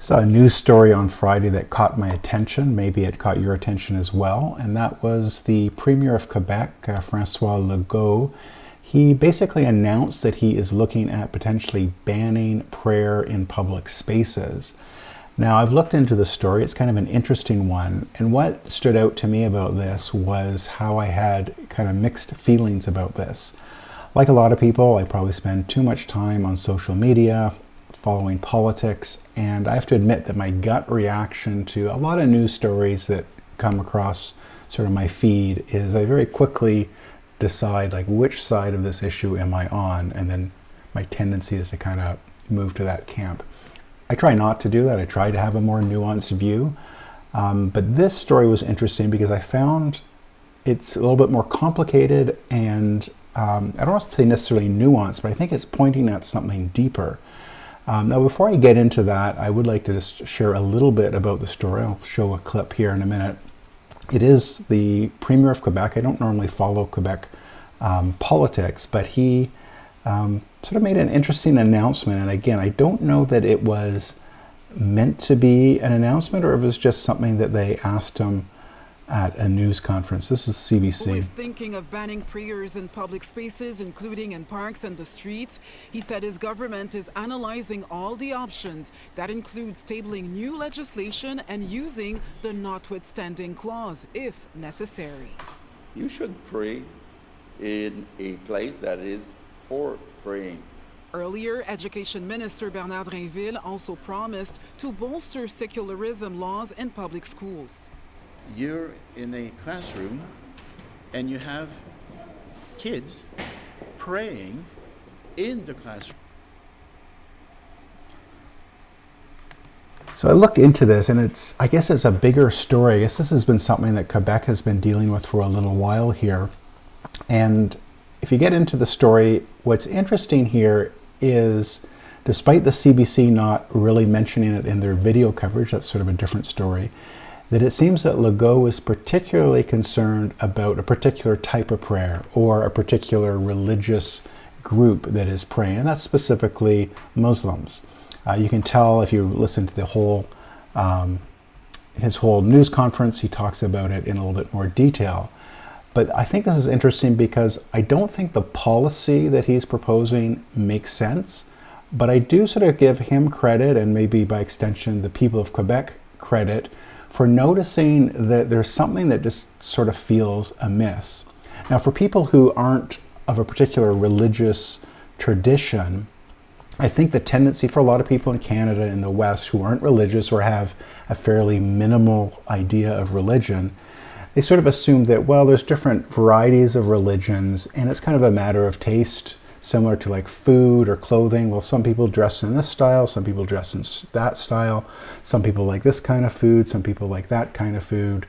Saw a news story on Friday that caught my attention. Maybe it caught your attention as well. And that was the Premier of Quebec, François Legault. He basically announced that he is looking at potentially banning prayer in public spaces. Now, I've looked into the story. It's kind of an interesting one. And what stood out to me about this was how I had kind of mixed feelings about this. Like a lot of people, I probably spend too much time on social media, following politics, and I have to admit that my gut reaction to a lot of news stories that come across sort of my feed is I very quickly decide like which side of this issue am I on, and then my tendency is to kind of move to that camp. I try not to do that. I try to have a more nuanced view, but this story was interesting because I found it's a little bit more complicated and I don't want to say necessarily nuanced, but I think it's pointing at something deeper. Now, before I get into that, I would like to just share a little bit about the story. I'll show a clip here in a minute. It is the Premier of Quebec. I don't normally follow Quebec politics, but he sort of made an interesting announcement. And again, I don't know that it was meant to be an announcement or if it was just something that they asked him at a news conference. This is CBC. Who is thinking of banning prayers in public spaces, including in parks and the streets. He said his government is analyzing all the options. That includes tabling new legislation and using the notwithstanding clause, if necessary. You should pray in a place that is for praying. Earlier, Education Minister Bernard Drinville also promised to bolster secularism laws in public schools. You're in a classroom and you have kids praying in the classroom. So I looked into this, and I guess it's a bigger story. I guess this has been something that Quebec has been dealing with for a little while here. And if you get into the story, what's interesting here is, despite the CBC not really mentioning it in their video coverage, that's sort of a different story, that it seems that Legault is particularly concerned about a particular type of prayer or a particular religious group that is praying, and that's specifically Muslims. You can tell if you listen to the whole his whole news conference, he talks about it in a little bit more detail. But I think this is interesting because I don't think the policy that he's proposing makes sense, but I do sort of give him credit, and maybe by extension the people of Quebec credit, for noticing that there's something that just sort of feels amiss. Now, for people who aren't of a particular religious tradition, I think the tendency for a lot of people in Canada in the West who aren't religious or have a fairly minimal idea of religion, they sort of assume that, well, there's different varieties of religions and it's kind of a matter of taste, similar to like food or clothing. Well, some people dress in this style, some people dress in that style, some people like this kind of food, some people like that kind of food.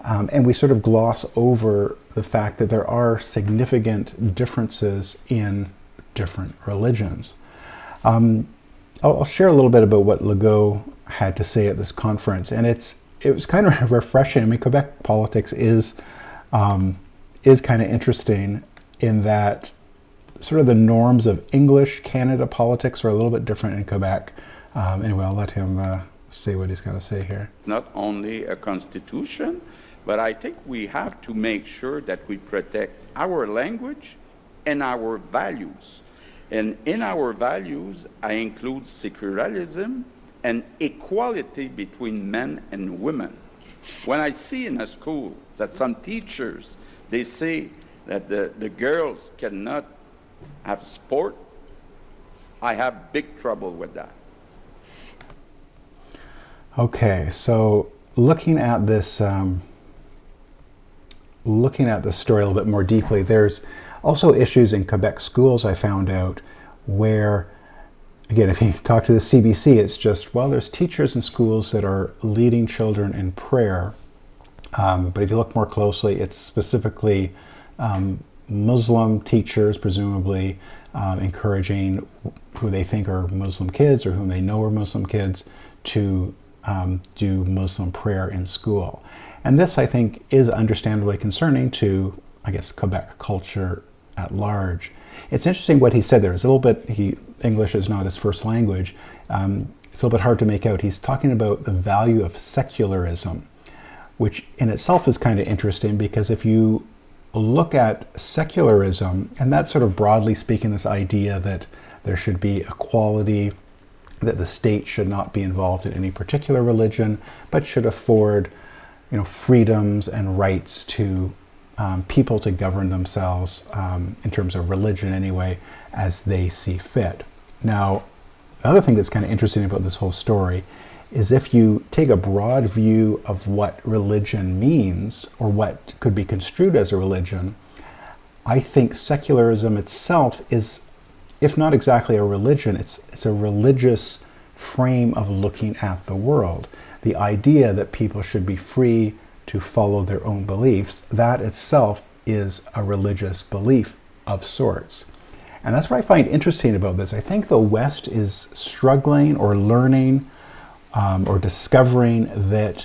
And we sort of gloss over the fact that there are significant differences in different religions. I'll share a little bit about what Legault had to say at this conference, and it was kind of refreshing. I mean, Quebec politics is kind of interesting in that sort of the norms of English Canada politics are a little bit different in Quebec. Anyway, I'll let him say what he's got to say here. Not only a constitution, but I think we have to make sure that we protect our language and our values. And in our values, I include secularism and equality between men and women. When I see in a school that some teachers, they say that the girls cannot have sport, I have big trouble with that. Okay, so looking at this story a little bit more deeply, there's also issues in Quebec schools I found out where, again, if you talk to the CBC, it's just, well, there's teachers in schools that are leading children in prayer. But if you look more closely, it's specifically Muslim teachers, presumably encouraging who they think are Muslim kids or whom they know are Muslim kids to do Muslim prayer in school. And this, I think, is understandably concerning to, I guess, Quebec culture at large. It's interesting what he said there. It's a little bit, English is not his first language. it's a little bit hard to make out. He's talking about the value of secularism, which in itself is kind of interesting, because if you look at secularism, and that's sort of broadly speaking this idea that there should be equality, that the state should not be involved in any particular religion, but should afford, freedoms and rights to people to govern themselves, in terms of religion anyway, as they see fit. Now, the other thing that's kind of interesting about this whole story is if you take a broad view of what religion means, or what could be construed as a religion, I think secularism itself is, if not exactly a religion, it's a religious frame of looking at the world. The idea that people should be free to follow their own beliefs, that itself is a religious belief of sorts. And that's what I find interesting about this. I think the West is struggling or learning or discovering that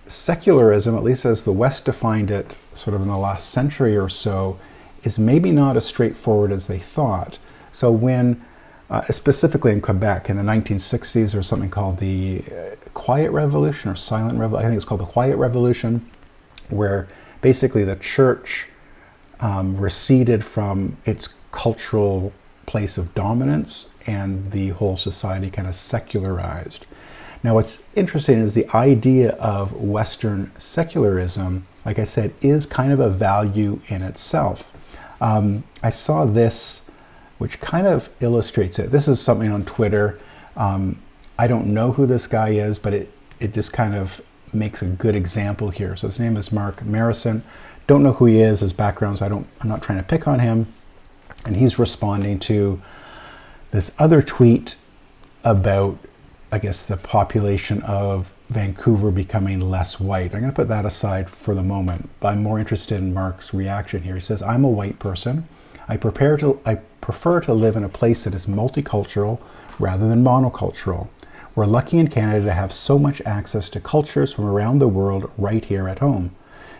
secularism, at least as the West defined it sort of in the last century or so, is maybe not as straightforward as they thought. So when, specifically in Quebec in the 1960s, there was something called the Quiet Revolution or Silent Revolution, I think it's called the Quiet Revolution, where basically the church receded from its cultural place of dominance, and the whole society kind of secularized. Now, what's interesting is the idea of Western secularism, like I said, is kind of a value in itself. I saw this, which kind of illustrates it. This is something on Twitter. I don't know who this guy is, but it just kind of makes a good example here. So his name is Mark Marison. Don't know who he is, his backgrounds. I'm not trying to pick on him. And he's responding to this other tweet about, I guess, the population of Vancouver becoming less white. I'm going to put that aside for the moment, but I'm more interested in Mark's reaction here. He says, "I'm a white person. I prefer to live in a place that is multicultural rather than monocultural. We're lucky in Canada to have so much access to cultures from around the world right here at home.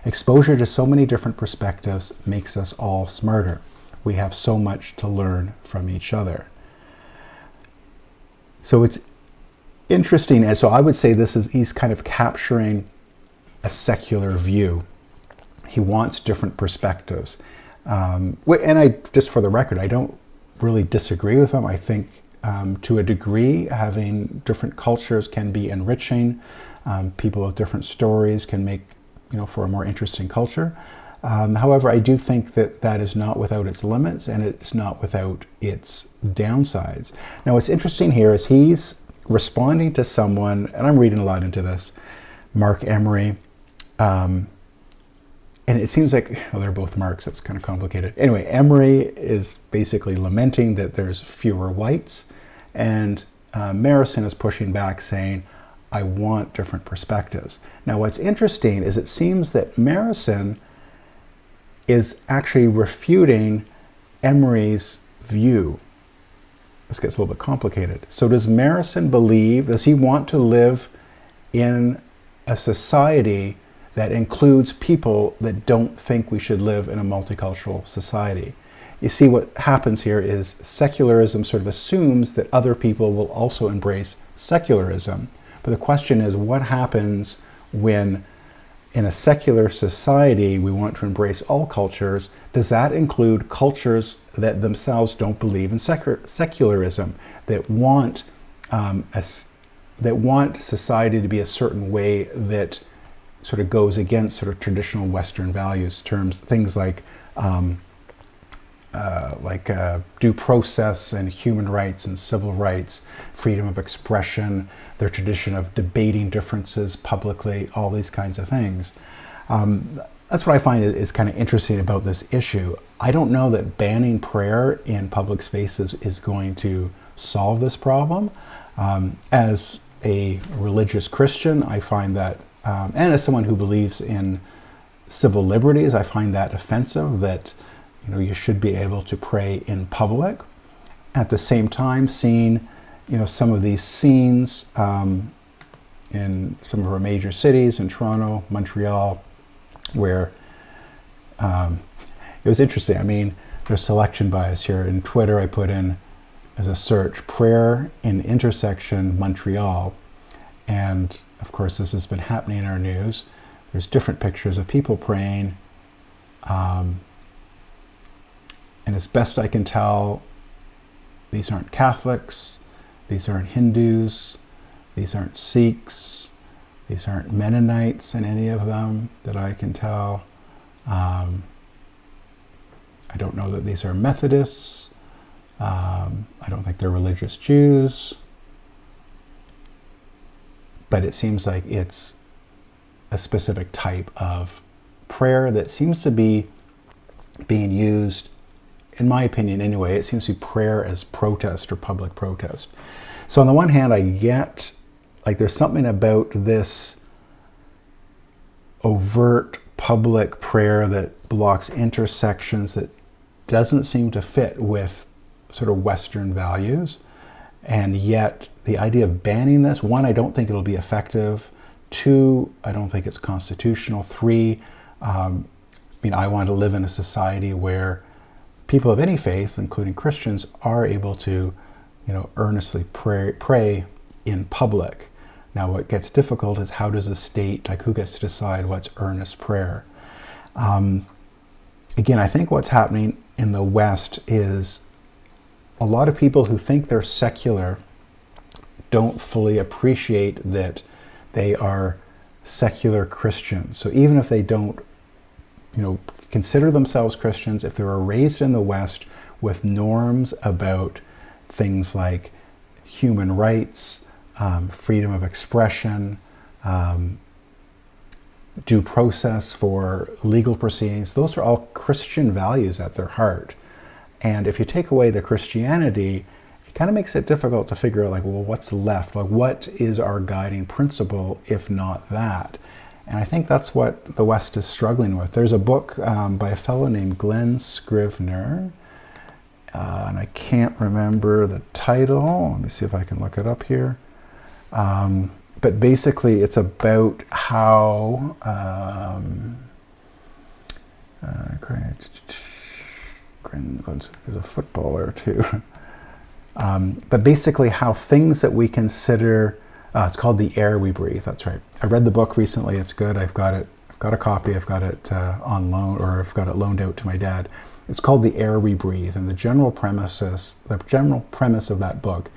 Exposure to so many different perspectives makes us all smarter. We have so much to learn from each other." So it's interesting. And so I would say he's kind of capturing a secular view. He wants different perspectives. And just for the record, I don't really disagree with him. I think to a degree, having different cultures can be enriching. People with different stories can make, for a more interesting culture. However, I do think that is not without its limits, and it's not without its downsides. Now, what's interesting here is he's responding to someone, and I'm reading a lot into this, Mark Emery, and it seems like, they're both Marks, that's kind of complicated. Anyway, Emery is basically lamenting that there's fewer whites, and Marison is pushing back saying, I want different perspectives. Now, what's interesting is it seems that Marison is actually refuting Emery's view. This gets a little bit complicated. So does Marison does he want to live in a society that includes people that don't think we should live in a multicultural society? You see, what happens here is secularism sort of assumes that other people will also embrace secularism. But the question is, what happens when in a secular society we want to embrace all cultures? Does that include cultures that themselves don't believe in secularism, that want society to be a certain way that sort of goes against sort of traditional Western values, things like due process and human rights and civil rights, freedom of expression, their tradition of debating differences publicly, all these kinds of things. That's what I find is kind of interesting about this issue. I don't know that banning prayer in public spaces is going to solve this problem. As a religious Christian, I find that, and as someone who believes in civil liberties, I find that offensive, that you should be able to pray in public. At the same time, seeing some of these scenes in some of our major cities, in Toronto, Montreal, where it was interesting. I mean, there's selection bias here. In Twitter, I put in as a search, prayer in intersection Montreal. And of course, this has been happening in our news. There's different pictures of people praying. And as best I can tell, these aren't Catholics, these aren't Hindus, these aren't Sikhs, these aren't Mennonites in any of them that I can tell. I don't know that these are Methodists. I don't think they're religious Jews. But it seems like it's a specific type of prayer that seems to be being used, in my opinion anyway, it seems to be prayer as protest or public protest. So on the one hand, I get, like, there's something about this overt public prayer that blocks intersections that doesn't seem to fit with sort of Western values. And yet the idea of banning this, one, I don't think it'll be effective. Two, I don't think it's constitutional. Three, I want to live in a society where people of any faith, including Christians, are able to, earnestly pray in public. Now, what gets difficult is how does a state, who gets to decide what's earnest prayer? Again, I think what's happening in the West is a lot of people who think they're secular don't fully appreciate that they are secular Christians. So even if they don't, consider themselves Christians, if they were raised in the West with norms about things like human rights, freedom of expression, due process for legal proceedings, those are all Christian values at their heart. And if you take away the Christianity, it kind of makes it difficult to figure out, what's left? What is our guiding principle, if not that? And I think that's what the West is struggling with. There's a book by a fellow named Glenn Scrivener, and I can't remember the title. Let me see if I can look it up here. But basically, it's about how there's a footballer too. But basically how things that we consider, it's called The Air We Breathe, that's right. I read the book recently, it's good, I've got a copy, I've got it on loan, or I've got it loaned out to my dad. It's called The Air We Breathe, and the general premise of that book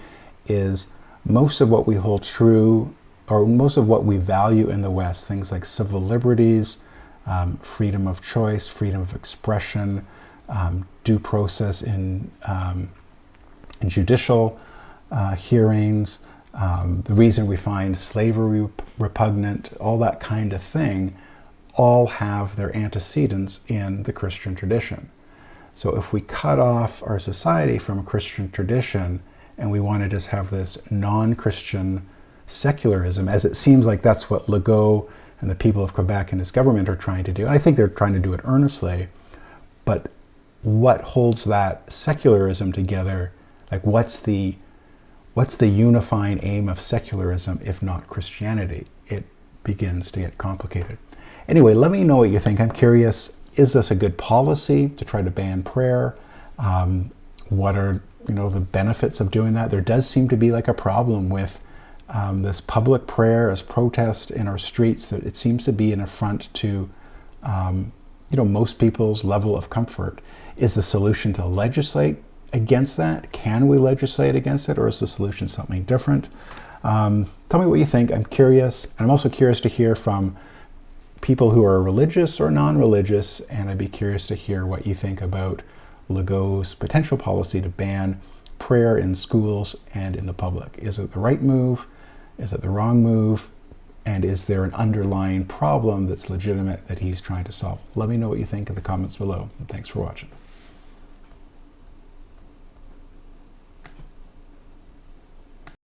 is most of what we hold true, or most of what we value in the West, things like civil liberties, freedom of choice, freedom of expression, due process in judicial hearings, the reason we find slavery repugnant, all that kind of thing, all have their antecedents in the Christian tradition. So if we cut off our society from a Christian tradition and we want to just have this non-Christian secularism, as it seems like that's what Legault and the people of Quebec and his government are trying to do, and I think they're trying to do it earnestly, but what holds that secularism together? What's the unifying aim of secularism if not Christianity? It begins to get complicated. Anyway, let me know what you think. I'm curious, is this a good policy to try to ban prayer? What are the benefits of doing that? There does seem to be a problem with this public prayer as protest in our streets. That it seems to be an affront to most people's level of comfort. Is the solution to legislate against that? Can we legislate against it, or is the solution something different? Tell me what you think. I'm curious, and I'm also curious to hear from people who are religious or non-religious, and I'd be curious to hear what you think about Legault's potential policy to ban prayer in schools and in the public. Is it the right move? Is it the wrong move? And is there an underlying problem that's legitimate that he's trying to solve? Let me know what you think in the comments below. And thanks for watching.